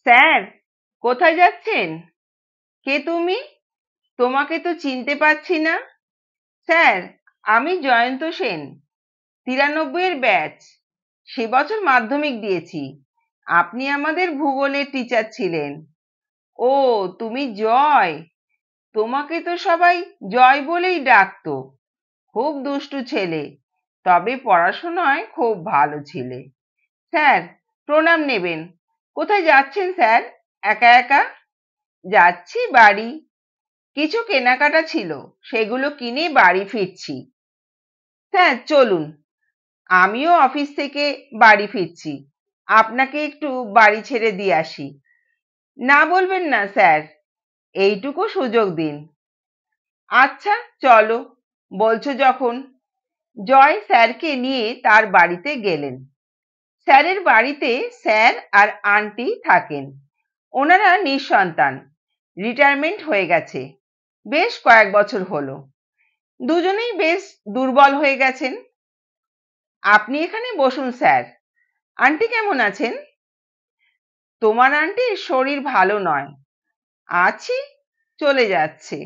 Sir, কোথায় যাচ্ছেন? কে তুমি? তোমাকে তো চিনতে পারছি না। স্যার, আমি জয়ন্ত সেন, 93 এর ব্যাচ। সে বছর মাধ্যমিক দিয়েছি। আপনি আমাদের ভূগোলের টিচার ছিলেন। ও, তুমি জয়। তোমাকে তো সবাই জয় বলেই ডাকতো। খুব দুষ্টু ছেলে, তবে পড়াশোনায় খুব ভালো ছিলে। স্যার, প্রণাম নেবেন। কোথায় যাচ্ছেন স্যার? একা একা? যাচ্ছি বাড়ি। কিছু কেনাকাটা ছিল, সেগুলো কিনে বাড়ি ফিরছি। স্যার চলুন, আমিও অফিস থেকে বাড়ি ফিরছি। আপনাকে একটু বাড়ি ছেড়ে দিয়ে আসি। না বলবেন না স্যার, এইটুকু সুযোগ দিন। আচ্ছা চলো, বলছো যখন। জয় স্যারকে নিয়ে তার বাড়িতে গেলেন। স্যারের বাড়িতে স্যার আর আন্টি থাকেন। ওনারা নিঃসন্তান, রিটায়ারমেন্ট হয়ে গেছে। বেশ কয়েক বছর হলো। দুজনেই বেশ দুর্বল হয়ে গেছেন। আপনি এখানে বসুন স্যার। আন্টি কেমন আছেন? তোমার আন্টির শরীর ভালো নয়। আছি, চলে যাচ্ছে।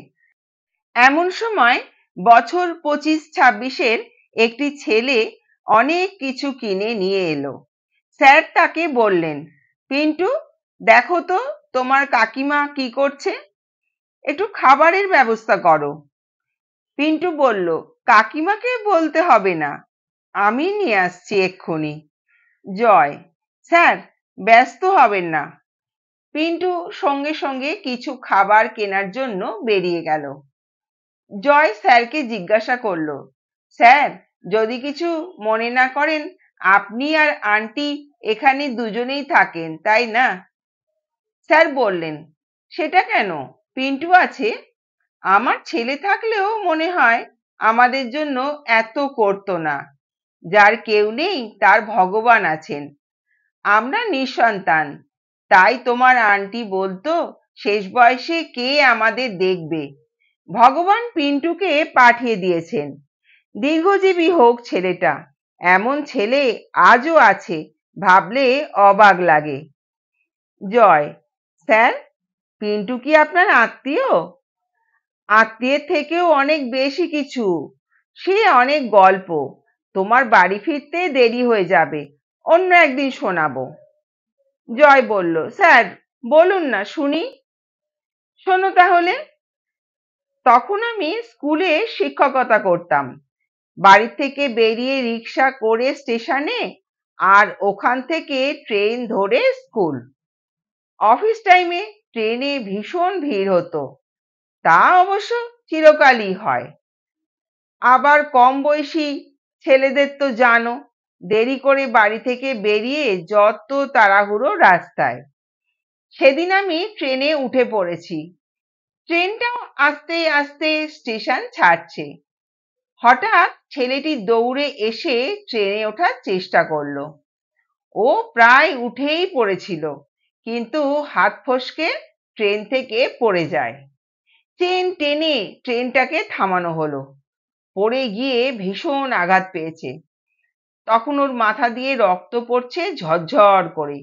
এমন সময় বছর 25-26-এর একটি ছেলে অনেক কিছু কিনে নিয়ে এলো। স্যার তাকে বললেন, পিন্টু, দেখো তো তোমার কাকিমা কি করছে, একটু খাবারের ব্যবস্থা করো। পিন্টু বলল, কাকিমাকে বলতে হবে না, আমি নিয়ে আসছি এক্ষুনি। জয়, স্যার, ব্যস্ত হবেন না। পিন্টু সঙ্গে সঙ্গে কিছু খাবার কেনার জন্য বেরিয়ে গেল। জয় স্যারকে জিজ্ঞাসা করলো, স্যার, যদি কিছু মনে না করেন, আপনি আর আন্টি এখানে দুজনেই থাকেন, তাই না? স্যার বললেন, সেটা কেন? পিন্টু আছে। আমার ছেলে থাকলেও মনে হয় আমাদের জন্য এত করতো না। যার কেউ নেই তার ভগবান আছেন। আমরা নিঃসন্তান, তাই তোমার আন্টি বলতো শেষ বয়সে কে আমাদের দেখবে। ভগবান পিন্টুকে পাঠিয়ে দিয়েছেন। দীর্ঘজীবী হোক ছেলেটা। এমন ছেলে আজও আছে, ভাবলে অবাক লাগে। জয়, স্যার, পিন্টু কি আপনার আত্মীয়? আত্মীয়ের থেকেও অনেক বেশি কিছু। সে অনেক গল্প। তোমার বাড়ি ফিরতে দেরি হয়ে যাবে, অন্য একদিন শোনাবো। জয় বলল, স্যার বলুন না শুনি। শোনো তাহলে। তখন আমি স্কুলে শিক্ষকতা করতাম। বাড়ি থেকে বেরিয়ে রিক্সা করে স্টেশনে, আর ওখান থেকে ট্রেন ধরে স্কুল। অফিস টাইমে ট্রেনে ভীষণ ভিড় হতো, তা অবশ্য চিরকালই হয়। আবার কম বয়সী ছেলেদের তো জানো, দেরি করে বাড়ি থেকে বেরিয়ে যত তাড়াহুড়ো রাস্তায়। সেদিন আমি ট্রেনে উঠে পড়েছি। ট্রেনটাও আস্তে আস্তে স্টেশন ছাড়ছে। হঠাৎ ছেলেটি দৌড়ে এসে ট্রেনে ওঠার চেষ্টা করলো। ও প্রায় উঠেই পড়েছিল, কিন্তু হাত ফসকে ট্রেন থেকে পড়ে যায়। চেন টেনে ট্রেনটাকে থামানো হলো। পড়ে গিয়ে ভীষণ আঘাত পেয়েছে। তখন ওর মাথা দিয়ে রক্ত পড়ছে ঝরঝর করে।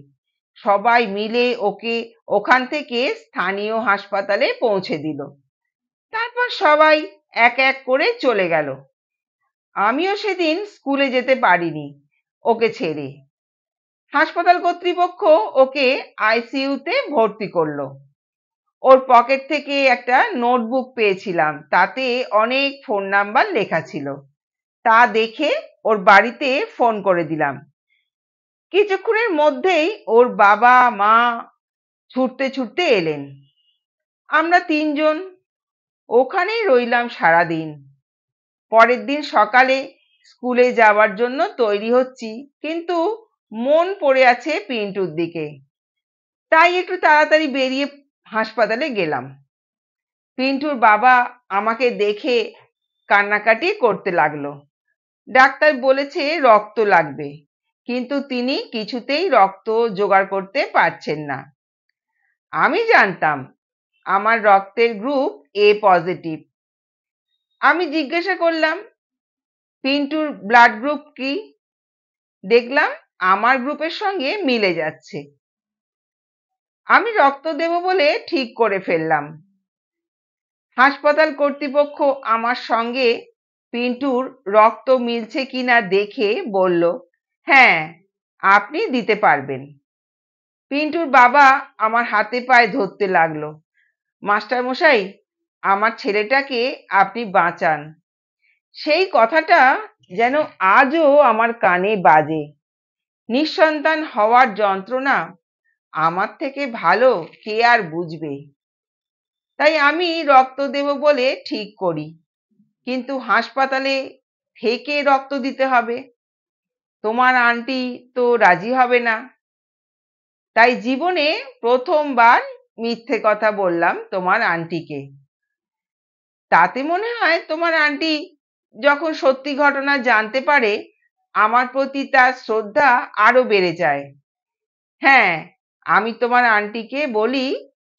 সবাই মিলে ওকে ওখান থেকে স্থানীয় হাসপাতালে পৌঁছে দিল। তারপর সবাই এক এক করে চলে গেল। আমিও সেদিন স্কুলে যেতে পারিনি ওকে ছেড়ে। হাসপাতাল কর্তৃপক্ষ ওকে আইসিইউতে ভর্তি করলো। ওর পকেট থেকে একটা নোটবুক পেয়েছিলাম, তাতে অনেক ফোন নাম্বার লেখা ছিল। তা দেখে ওর বাড়িতে ফোন করে দিলাম। কিছুক্ষণের মধ্যেই ওর বাবা মা ছুটতে ছুটতে এলেন। আমরা তিনজন ওখানেই রইলাম সারাদিন। পরের দিন সকালে স্কুলে যাওয়ার জন্য তৈরি হচ্ছি, কিন্তু মন পড়ে আছে পিন্টুর দিকে। তাই একটু তাড়াতাড়ি বেরিয়ে হাসপাতালে গেলাম। পিন্টুর বাবা আমাকে দেখে কান্নাকাটি করতে লাগলো। ডাক্তার বলেছে রক্ত লাগবে, কিন্তু তিনি কিছুতেই রক্ত জোগাড় করতে পারছেন না। আমি জানতাম আমার রক্তের গ্রুপ এ পজিটিভ। আমি জিজ্ঞাসা করলাম, পিন্টুর ব্লাড গ্রুপ কি? দেখলাম আমার গ্রুপের সঙ্গে মিলে যাচ্ছে। আমি রক্ত দেব বলে ঠিক করে ফেললাম। হাসপাতাল কর্তৃপক্ষ আমার সঙ্গে পিন্টুর রক্ত মিলছে কিনা দেখে বলল, হ্যাঁ, আপনি দিতে পারবেন। পিন্টুর বাবা আমার হাতে পায়ে ধরতে লাগলো। মাস্টার মশাই, আমার ছেলেটাকে আপনি বাঁচান। সেই কথাটা যেন আজও আমার কানে বাজে। নিঃসন্তান হওয়ার যন্ত্রণা আমার থেকে ভালো কে আর বুঝবে। তাই আমি রক্ত দেব বলে ঠিক করি, কিন্তু হাসপাতালে থেকে রক্ত দিতে হবে। তোমার আন্টি তো রাজি হবে না। তাই জীবনে প্রথমবার মিথ্যে কথা বললাম তোমার আন্টিকে। তাতে মনে হয় তোমার আন্টি যখন সত্যি ঘটনা জানতে পারে, আমার প্রতি তার শ্রদ্ধা আরো বেড়ে যায়। হ্যাঁ, আমি তোমার আন্টিকে বলি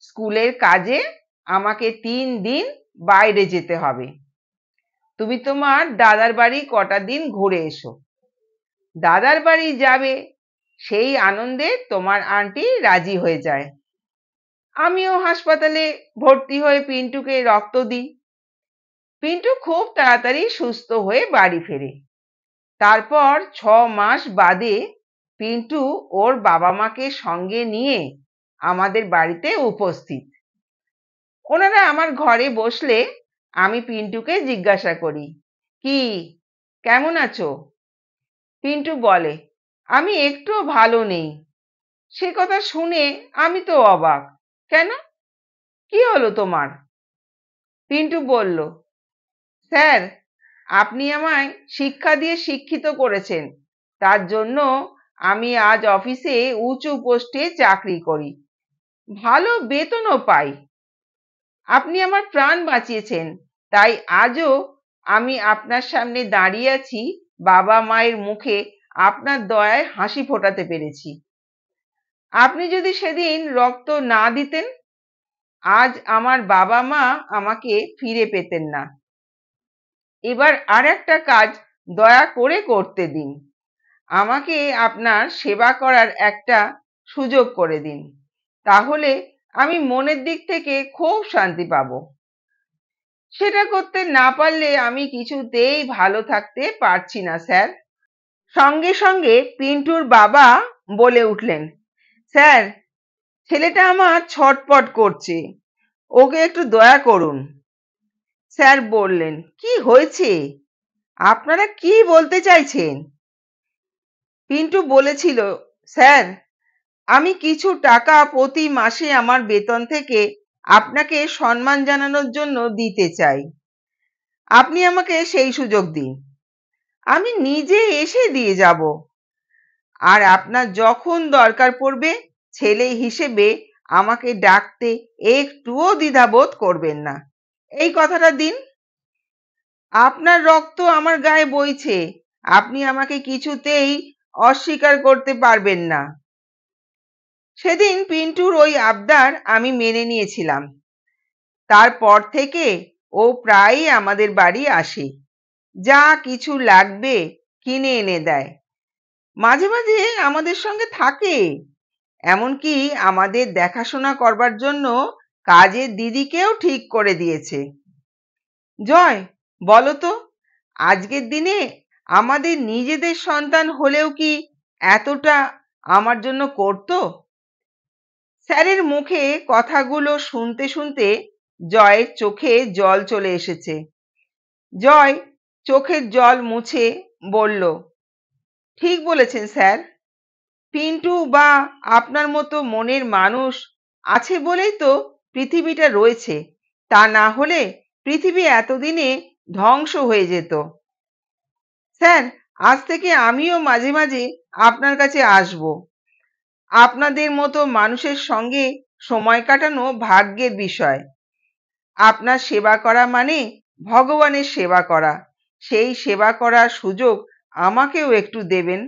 স্কুলের কাজে আমাকে 3 দিন বাইরে যেতে হবে। তুমি তোমার দাদার বাড়ি কটা দিন ঘুরে এসো। দাদার বাড়ি যাবে সেই আনন্দে তোমার আন্টি রাজি হয়ে যায়। আমিও হাসপাতালে ভর্তি হয়ে পিন্টুকে রক্ত দিই। পিন্টু খুব তাড়াতাড়ি সুস্থ হয়ে বাড়ি ফেরে। তারপর 6 মাস বাদে পিন্টু ওর বাবা মাকে সঙ্গে নিয়ে আমাদের বাড়িতে উপস্থিত। ওনারা আমার ঘরে বসলে আমি পিন্টুকে জিজ্ঞাসা করি, কি, কেমন আছো? পিন্টু বলে, আমি একটুও ভালো নেই। সে কথা শুনে আমি তো অবাক। কেন, কি হলো তোমার? পিন্টু বলল, স্যার, আপনি আমায় শিক্ষা দিয়ে শিক্ষিত করেছেন, তার জন্য আমি আজ অফিসে উঁচু পোস্টে চাকরি করি, ভালো বেতনও পাই। আপনি আমার প্রাণ বাঁচিয়েছেন, তাই আজও আমি আপনার সামনে দাঁড়িয়ে আছি, বাবা মায়ের মুখে আপনার দয়ায় হাসি ফোটাতে পেরেছি। আপনি যদি সেদিন রক্ত না দিতেন, আজ আমার বাবা মা আমাকে ফিরে পেতেন না। এবার আর একটা কাজ দয়া করে করতে দিন, আমাকে আপনার সেবা করার একটা সুযোগ করে দিন, তাহলে আমি মনের দিক থেকে খুব শান্তি পাবো। সেটা করতে না পারলে আমি কিছুতেই ভালো থাকতে পারছি না স্যার। সঙ্গে সঙ্গে পিন্টুর বাবা বলে উঠলেন, স্যার, ছেলেটা আমার ছটপট করছে, ওকে একটু দয়া করুন। স্যার বললেন, কি হয়েছে, আপনারা কি বলতে চাইছেন? পিন্টু বলেছিল, স্যার, আমি কিছু টাকা প্রতি মাসে আমার বেতন থেকে আপনাকে সম্মান জানানোর জন্য দিতে চাই। আপনি আমাকে সেই সুযোগ দিন, আমি নিজে এসে দিয়ে যাব। আর আপনার যখন দরকার পড়বে ছেলে হিসেবে আমাকে ডাকতে একটুও দ্বিধাবোধ করবেন না, এই কথাটা দিন। আপনার রক্ত আমার গায়ে বইছে, আপনি আমাকে কিছুতেই অস্বীকার করতে পারবেন না। সেদিন পিন্টুর ওই আবদার আমি মেনে নিয়েছিলাম। তারপর থেকে ও প্রায়ই আমাদের বাড়ি আসে, যা কিছু লাগবে কিনে এনে দেয়, মাঝে মাঝে আমাদের সঙ্গে থাকে, এমনকি আমাদের দেখাশোনা করবার জন্য কাজের দিদিকেও ঠিক করে দিয়েছে। জয়, বলো তো, আজকের দিনে আমাদের নিজেদের সন্তান হলেও কি এতটা আমার জন্য করতো? স্যারের মুখে কথাগুলো শুনতে শুনতে জয়ের চোখে জল চলে এসেছে। জয় চোখের জল মুছে বলল, ঠিক বলেছেন স্যার, পিন্টু বা আপনার মতো মনের মানুষ আছে বলেই তো পৃথিবীটা রয়েছে, তা না হলে পৃথিবী এতদিনে ধ্বংস হয়ে যেত। স্যার, আজ থেকে আমিও মাঝে মাঝে আপনার কাছে আসব। আপনাদের মতো মানুষের সঙ্গে সময় কাটানো ভাগ্যের বিষয়। আপনার সেবা করা মানে ভগবানের সেবা করা, সেই সেবা করার সুযোগ আমাকেও একটু দেবেন,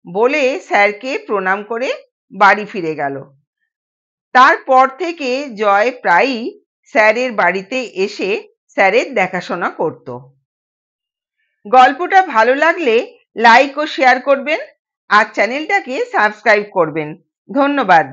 বলে স্যারকে প্রণাম করে বাড়ি ফিরে গেল। তারপর থেকে জয় প্রায়ই স্যারের বাড়িতে এসে স্যারের দেখাশোনা করত। গল্পটা ভালো লাগলে লাইক ও শেয়ার করবেন আর চ্যানেলটাকে সাবস্ক্রাইব করবেন। ধন্যবাদ।